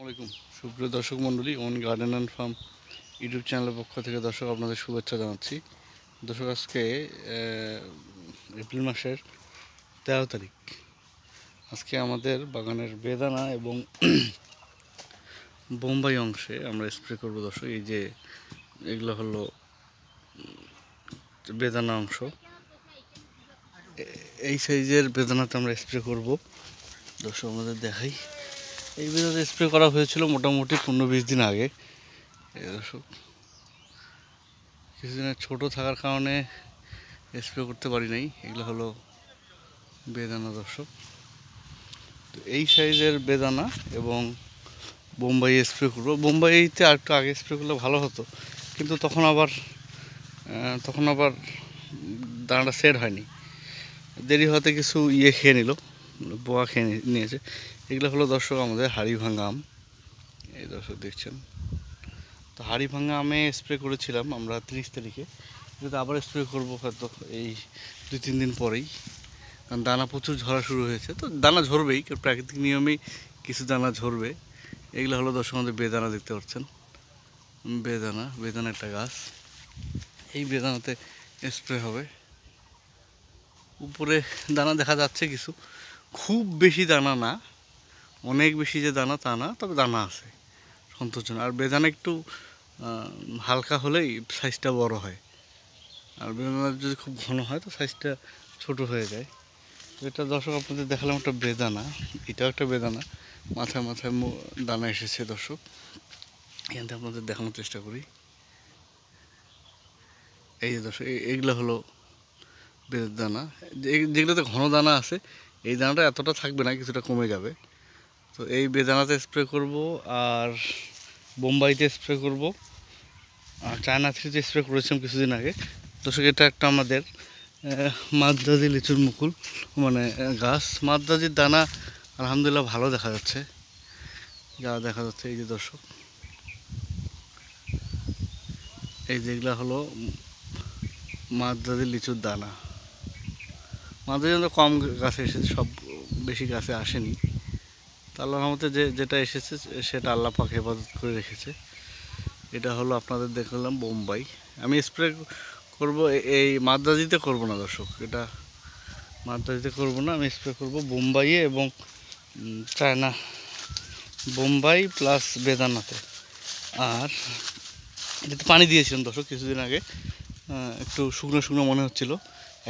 আসসালামাইকুম সুপ্রিয় দর্শক মণ্ডলী, on garden and farm YouTube চ্যানেলের পক্ষ থেকে দর্শক আপনাদের শুভেচ্ছা জানাচ্ছি। দর্শক, আজকে এপ্রিল মাসের 13 তারিখ। আজকে আমাদের বাগানের বেদানা এবং বোম্বাই অংশে আমরা স্প্রে করব দর্শক। এই যে এগুলো হলো বেদানা অংশ, এই সাইজের বেদানাতে আমরা স্প্রে করব দর্শক। আমাদের দেখাই, এই বেদানাতে স্প্রে করা হয়েছিল মোটামুটি 15-20 দিন আগে। দর্শক, কিছুদিনের ছোট থাকার কারণে স্প্রে করতে পারি নাই। এগুলো হলো বেদানা দর্শক। তো এই সাইজের বেদানা এবং বোম্বাই স্প্রে করবো। বোম্বাইতে আর একটু আগে স্প্রে করলে ভালো হতো, কিন্তু তখন আবার দানাটা সেট হয়নি। দেরি হতে কিছু খেয়ে নিল, বোয়া খেয়ে নিয়েছে। এগুলো হলো দর্শক আমাদের হাড়ি ভাঙা আম। এই দর্শক দেখছেন, তো হাড়ি ভাঙা আমে স্প্রে করেছিলাম আমরা 30 তারিখে, কিন্তু আবার স্প্রে করবো হয়তো এই 2-3 দিন পরেই, কারণ দানা প্রচুর ঝরা শুরু হয়েছে। তো দানা ঝরবেই, প্রাকৃতিক নিয়মেই কিছু দানা ঝরবে। এগুলো হলো দর্শক আমাদের বেদানা, দেখতে পাচ্ছেন বেদানা একটা গাছ। এই বেদানাতে স্প্রে হবে। উপরে দানা দেখা যাচ্ছে কিছু, খুব বেশি দানা না, অনেক বেশি যে দানা তা না, তবে দানা আছে সন্তোষজনক। আর বেদানা একটু হালকা হলেই সাইজটা বড় হয়, আর বেদানা যদি খুব ঘন হয় তো সাইজটা ছোট হয়ে যায়। তো এটা দর্শক আপনাদের দেখালাম একটা বেদানা, এটাও একটা বেদানা। মাথায় মাথায় দানা এসেছে দর্শক, এখান থেকে আপনাদের দেখানোর চেষ্টা করি। এই যে দর্শক, এইগুলো হলো বেদানা। যেগুলোতে ঘন দানা আছে, এই দানাটা এতটা থাকবে না, কিছুটা কমে যাবে। তো এই বেদানাতে স্প্রে করব, আর বোম্বাইতে স্প্রে করব, আর চায়না থ্রিতে স্প্রে করেছিলাম কিছুদিন আগে দর্শক। এটা একটা আমাদের মাদ্রাজি লিচুর মুকুল, মানে গাছ। মাদ্রাজির দানা আলহামদুলিল্লাহ ভালো দেখা যাচ্ছে, যা দেখা যাচ্ছে। এই যে দর্শক, এই যেগুলো হলো মাদ্রাজি লিচুর দানা। মাদ্রাজি কম গাছে এসেছে, সব বেশি গাছে আসেনি। তা আল্লাহর রহমতে যেটা এসেছে সেটা আল্লাহ পাক হেফাজত করে রেখেছে। এটা হলো আপনাদের দেখলাম বোম্বাই। আমি স্প্রে করব এই মাদ্রাজিতে করব না দর্শক, এটা মাদ্রাজিতে করব না, আমি স্প্রে করব বোম্বাইয়ে এবং চায়না, বোম্বাই প্লাস বেদানাতে। আর এটাতে পানি দিয়েছিলাম দর্শক কিছুদিন আগে, একটু শুকনো শুকনো মনে হচ্ছিল,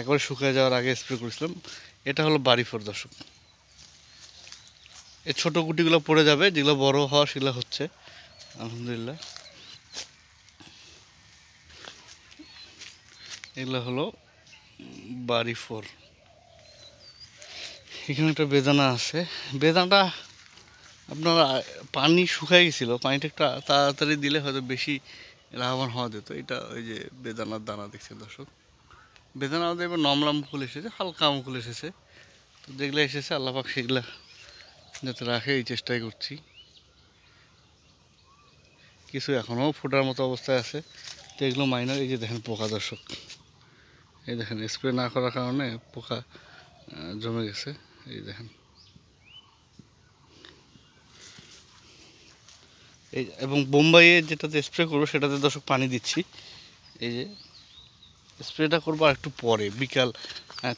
একবারে শুকিয়ে যাওয়ার আগে স্প্রে করেছিলাম। এটা হলো বাড়িফোর দর্শক। এই ছোটো গুটিগুলো পড়ে যাবে, যেগুলো বড় হওয়া সেগুলো হচ্ছে আলহামদুলিল্লাহ। এগুলো হলো বাড়িফোর। এখানে একটা বেদানা আছে, বেদানাটা আপনার পানি শুকাই গেছিলো, পানিটা একটু তাড়াতাড়ি দিলে হয়তো বেশি লাভবান হওয়া যেত। এটা ওই যে বেদানার দানা দেখছেন দর্শক। বেদানা আমাদের এবার নমলা মুকুল এসেছে, হালকা মুকুল এসেছে। তো যেগুলো এসেছে আল্লাহ পাক সেগুলা যাতে রাখে এই চেষ্টাই করছি। কিছু এখনও ফোটার মতো অবস্থায় আছে, তো এগুলো মাইনার। এই যে দেখেন পোকা দর্শক, এই দেখেন স্প্রে না করার কারণে পোকা জমে গেছে। এই দেখেন, এই এবং বোম্বাইয়ে যেটাতে স্প্রে করবো সেটাতে দর্শক পানি দিচ্ছি। এই যে স্প্রেটা করবো আর একটু পরে, বিকাল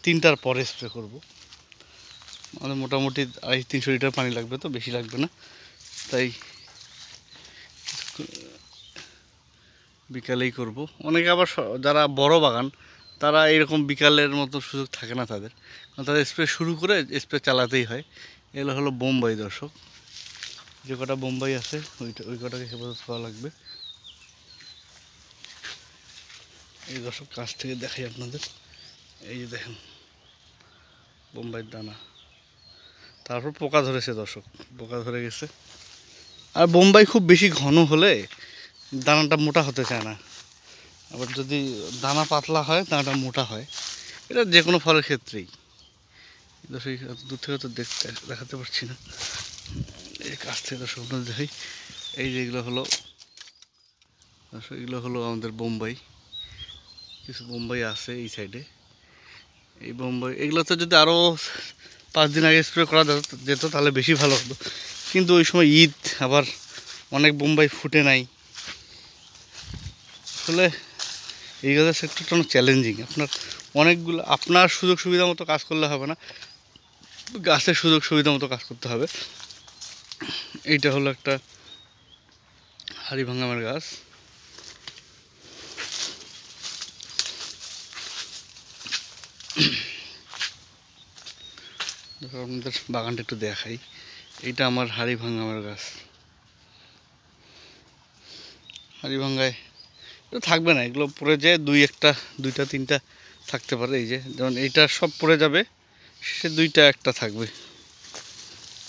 3টার পরে স্প্রে করব। আমাদের মোটামুটি 250-300 লিটার পানি লাগবে, তো বেশি লাগবে না, তাই বিকালেই করব। অনেকে আবার যারা বড় বাগান তারা এরকম বিকালের মতো সুযোগ থাকে না তাদের, কারণ তাদের স্প্রে শুরু করে স্প্রে চালাতেই হয়। এগুলো হলো বোম্বাই দর্শক, যে কটা বোম্বাই আছে ওই কটাকে হেফাজত করা লাগবে। এই দর্শক কাছ থেকে দেখাই আপনাদের, এই যে দেখেন বোম্বাইয়ের দানা। তারপর পোকা ধরেছে দর্শক, পোকা ধরে গেছে। আর বোম্বাই খুব বেশি ঘন হলে দানাটা মোটা হতে চায় না, আবার যদি দানা পাতলা হয় দানাটা মোটা হয়। এটা যে কোনো ফলের ক্ষেত্রেই দর্শক। দূর থেকে তো দেখাতে পারছি না, এই কাছ থেকে দর্শক আপনাদের দেখাই। এই যে এগুলো হলো দর্শক, এগুলো হলো আমাদের বোম্বাই। কিছু বোম্বাই আছে এই সাইডে। এই বোম্বাই এগুলোতে যদি আরও 5 দিন আগে স্প্রে করা যেত তাহলে বেশি ভালো হতো, কিন্তু ওই সময় ঈদ, আবার অনেক বোম্বাই ফুটে নাই। আসলে এই গাছের সেক্টরটা অনেক চ্যালেঞ্জিং। আপনার সুযোগ সুবিধা মতো কাজ করলে হবে না, গাছের সুযোগ সুবিধা মতো কাজ করতে হবে। এইটা হলো একটা হাড়িভাঙা আমের গাছ। আপনাদের বাগানটা একটু দেখাই। এইটা আমার হাড়িভাঙা আমের গাছ। হাড়িভাঙায় এটা থাকবে না, এগুলো পড়ে যায় দুইটা তিনটা থাকতে পারে। এই যে যেমন এইটা সব পড়ে যাবে, সে দুইটা একটা থাকবে।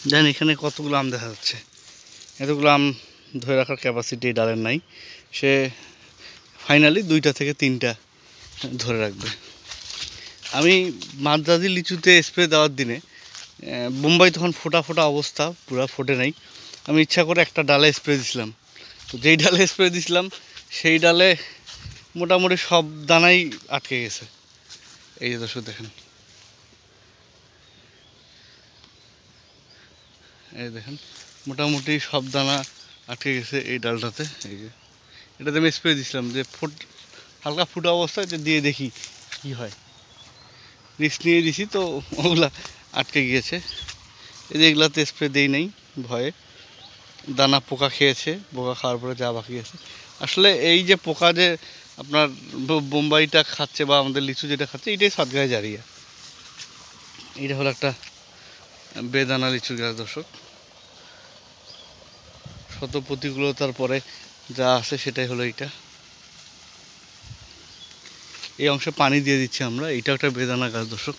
দেখেন এখানে কতগুলো আম দেখা যাচ্ছে। এতগুলো আম ধরে রাখার ক্যাপাসিটি ডালের নাই, সে ফাইনালি 2টা থেকে 3টা ধরে রাখবে। আমি মাদ্রাজি লিচুতে স্প্রে দেওয়ার দিনে বোম্বাই তখন ফোটা ফোটা অবস্থা, পুরো ফোটে নাই। আমি ইচ্ছা করে একটা ডালে স্প্রে দিছিলাম। তো যেই ডালে স্প্রে দিছিলাম সেই ডালে মোটামুটি সব দানাই আটকে গেছে। এই যে দর্শক দেখেন, এই দেখেন মোটামুটি সব দানা আটকে গেছে এই ডালটাতে। এই যে এটাতে আমি স্প্রে দিছিলাম, যে হালকা ফুটা অবস্থায় যে দিয়ে দেখি কি হয়। রিস্ক নিয়ে দিছি, তো ওগুলা আটকে গিয়েছে। এই যে এগুলাতে স্প্রে দেই নাই ভয়ে, দানা পোকা খেয়েছে, পোকা খাওয়ার পরে যা বাকি আছে। আসলে এই যে পোকা যে আপনার বোম্বাইটা খাচ্ছে বা আমাদের লিচু যেটা খাচ্ছে, এটাই সাতগায়ে জারিয়া। এটা হলো একটা বেদানা লিচুর গাছ দর্শক। শত প্রতিকূলতার পরে যা আছে সেটাই হলো এইটা। এই অংশে পানি দিয়ে দিচ্ছি আমরা। এইটা একটা বেদানা গাছ দর্শক,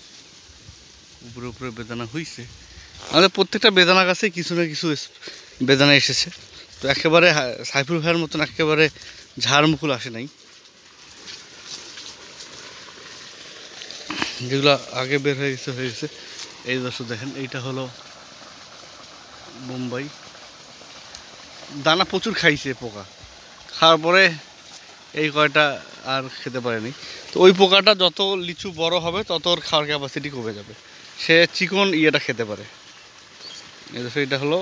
উপরে উপরে বেদানা হয়েছে। আমাদের প্রত্যেকটা বেদানা গাছে কিছু না কিছু বেদানা এসেছে। তো একেবারে সাইফুল ভাইয়ের মতন একেবারে ঝাড়মুকুল আসে নাই। যেগুলো আগে বের হয়ে গেছে। এই দর্শক দেখেন, এইটা হলো বোম্বাই। দানা প্রচুর খাইছে পোকা, খাওয়ার পরে এই কয়টা আর খেতে পারেনি। তো ওই পোকাটা যত লিচু বড় হবে তত ওর খাওয়ার ক্যাপাসিটি কমে যাবে, সে চিকন ইয়েটা খেতে পারে। এই দর্শক, এটা হলো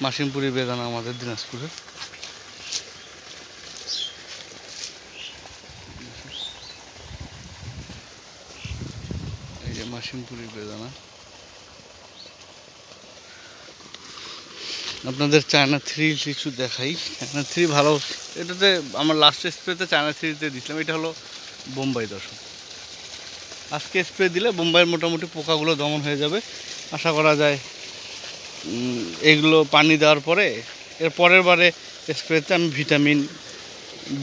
মাসিমপুরি বেদানা আমাদের দিনাজপুরের। এই যে মাসিমপুরি বেদানা। আপনাদের চায়না 3 লিচু দেখাই। চায়না 3 ভালো, এটাতে আমার লাস্ট স্প্রেতে চায়না 3তে দিয়েছিলাম। এটা হলো বোম্বাই দর্শক। আজকে স্প্রে দিলে বোম্বাইয়ের মোটামুটি পোকাগুলো দমন হয়ে যাবে আশা করা যায়। এগুলো পানি দেওয়ার পরে এর পরের বারে স্প্রেতে আমি ভিটামিন,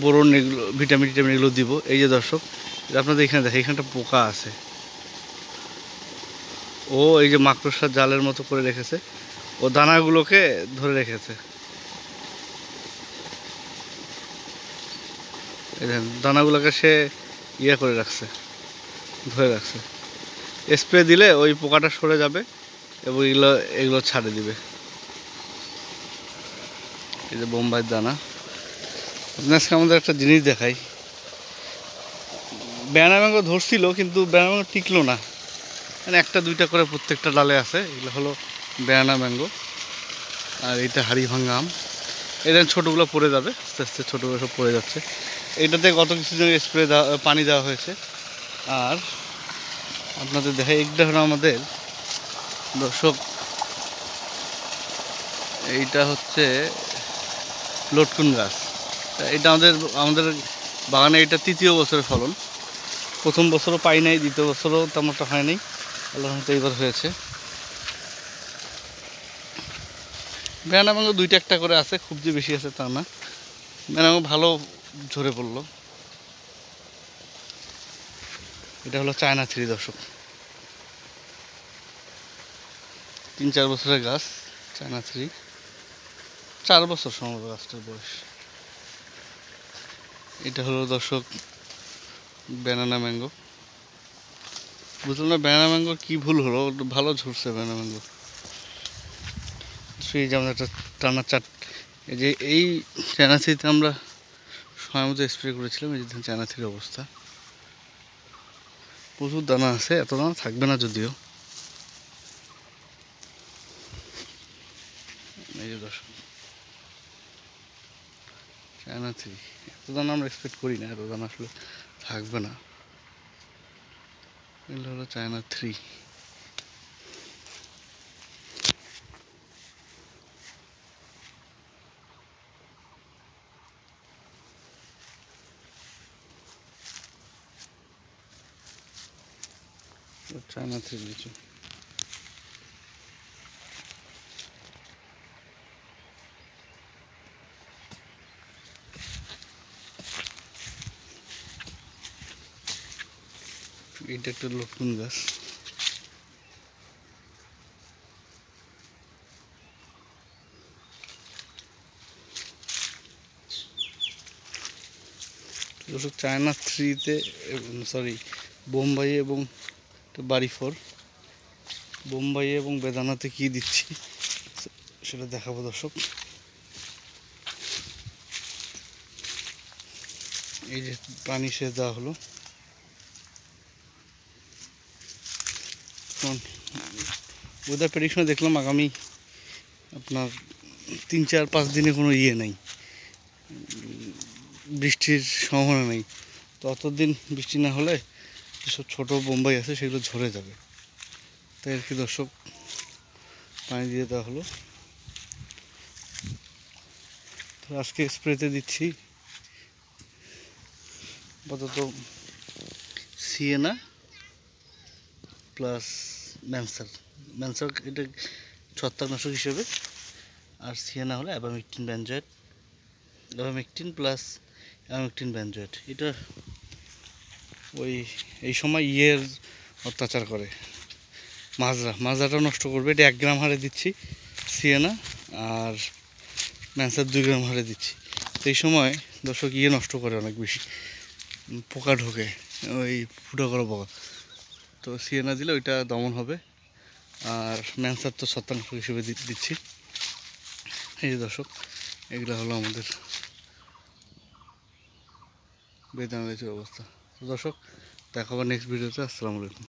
বোরন, এগুলো ভিটামিন এগুলো দিব। এই যে দর্শক, আপনাদের এখানে দেখেন, এখানটা পোকা আছে। ও এই যে মাকড়সার জালের মতো করে রেখেছে, ও দানাগুলোকে ধরে রেখেছে। এই দেখেন দানাগুলোকে সে ইয়ে করে রাখছে, ধরে রাখছে। স্প্রে দিলে ওই পোকাটা সরে যাবে এবং এগুলো ছাড়ে দিবে। এই যে বোম্বাইয়ের দানা। আজকে আমাদের একটা জিনিস দেখাই। বেয়ানা ম্যাঙ্গো ধরছিল, কিন্তু বেয়ানা ম্যাঙ্গো টিকলো না, মানে একটা দুইটা করে প্রত্যেকটা ডালে আছে। এগুলো হলো বেয়ানা ম্যাঙ্গো। আর এইটা হাড়িভাঙা আম। এটা ছোটোগুলো পড়ে যাবে, আস্তে আস্তে ছোটোগুলো সব পড়ে যাচ্ছে। এইটাতে গত কিছুদিন স্প্রে পানি দেওয়া হয়েছে। আর আপনাদের দেখাই, এইটা হলো আমাদের দর্শক, এইটা হচ্ছে লটকুন গাছ। এটা আমাদের বাগানে এটা 3য় বছরের ফলন। প্রথম বছরও পাই নাই, দ্বিতীয় বছরও তেমনটা হয় নাই, আল্লাহর রহমতে এইবার হয়েছে। বেয়ানা ম্যাঙ্গো 2টা একটা করে আছে, খুব যে বেশি আছে তা না। বেয়ানা ম্যাঙ্গো ভালো ঝরে পড়লো। এটা হলো চায়না 3 দর্শক, 3-4 বছরের গাছ। চায়না 3 4 বছর সম্ভবত গাছটার বয়স। এটা হলো দর্শক ব্যানানা ম্যাঙ্গো। বুঝলাম না ব্যানানা ম্যাঙ্গোর কী ভুল হলো, ভালো ঝরছে ব্যানানা ম্যাঙ্গো। সেই যেমন একটা টানা এই যে এই চায়না 3তে আমরা সময় মতো স্প্রে করেছিলাম। এই যে চায়না 3 অবস্থা, প্রচুর দানা আছে, এত দানা থাকবে না যদিও। চায়না 3 এত দানা আমরা এক্সপেক্ট করি না, এত দানা আসলে থাকবে না। এগুলো হলো চায়না 3। চায়না 3 লিচু। এটা একটা নতুন গাছ। দর্শক চায়না 3-তে সরি বোম্বাই এবং বাড়ি 4 বোম্বাই এবং বেদানাতে কি দিচ্ছি সেটা দেখাবো দর্শক। এই যে পানি সেচ দেওয়া হলো। ওয়েদার প্রেডিকশনে দেখলাম আগামী আপনার 3-4-5 দিনে কোনো নেই, বৃষ্টির সম্ভাবনা নেই। ততদিন বৃষ্টি না হলে যেসব ছোটো বোম্বাই আছে সেগুলো ঝরে যাবে, তাই আর কি দর্শক পানি দিয়ে দেওয়া হলো। তো আজকে স্প্রেতে দিচ্ছি আপাতত সিয়েনা প্লাস ম্যানসার এটা ছত্রাকনাশক হিসেবে, আর সিয়েনা হলো abamectin benzoate, abamectin plus abamectin benzoate. এটা ওই এই সময় অত্যাচার করে, মাজরাটা নষ্ট করবে। এটা 1 গ্রাম হারে দিচ্ছি সিয়েনা, আর ম্যানসার 2 গ্রাম হারে দিচ্ছি। তো এই সময় দর্শক নষ্ট করে অনেক বেশি, পোকা ঢোকে, ওই ফুটো করা পোকা। তো সিয়েনা দিলে ওইটা দমন হবে, আর ম্যানসার তো ছত্রাকনাশক হিসেবে দিচ্ছি। এই যে দর্শক এগুলো হলো আমাদের বেদানা লিচুর অবস্থা। তো দর্শক দেখাবো নেক্সট ভিডিওতে। আসসালামু আলাইকুম।